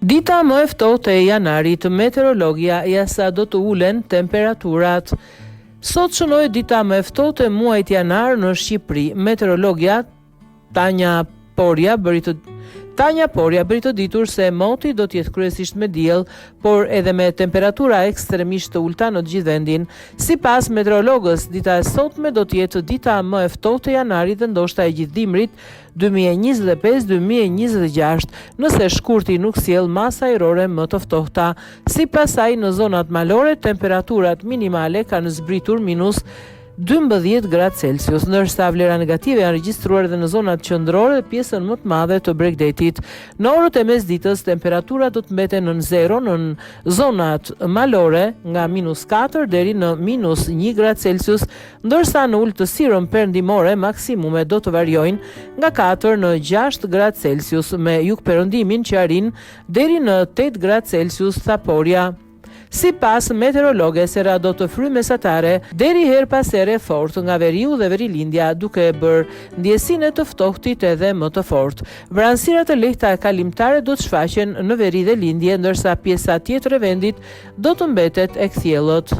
Dita më e ftohtë e janarit, meteorologia jasa do të ulen temperaturat. Sot shënoi dita më e ftohtë e muajit janar në Shqipëri. Meteorologia Tanja Porja bëri të ditur se moti do të jetë kryesisht me diell, por edhe me temperatura ekstremisht të ulta në të gjithë vendin. Sipas meteorologës, dita e sotme do të jetë dita më e ftohtë e janarit dhe ndoshta e gjithë dimrit 2025-2026, nëse shkurti nuk sjell masa ajrore më të ftohta. Sipas saj, në zonat malore temperaturat minimale kanë zbritur minus 12 gradë Celsius, ndërsa vlera negative janë regjistruar edhe në zonat qendrore dhe pjesën më të madhe të Bregdetit. Në orët e mesditës temperatura do të mbeten në zero në zonat malore nga -4 deri në -1 gradë Celsius, ndërsa në ulëtësirën perëndimore maksimumet do të variojnë nga 4 në 6 gradë Celsius, me jugperëndimin që arrin deri në 8 gradë Celsius, tha Porja. Sipas meteorologes, era do të fryjë mesatare deri her pas here fort nga veriu dhe verilindja, duke bërë ndjesinë të ftohtit edhe më të fortë. Vranësirat e lehta kalimtare do të shfaqen në veri dhe lindje, ndërsa pjesa tjetër e vendit do të mbetet e kthjellët.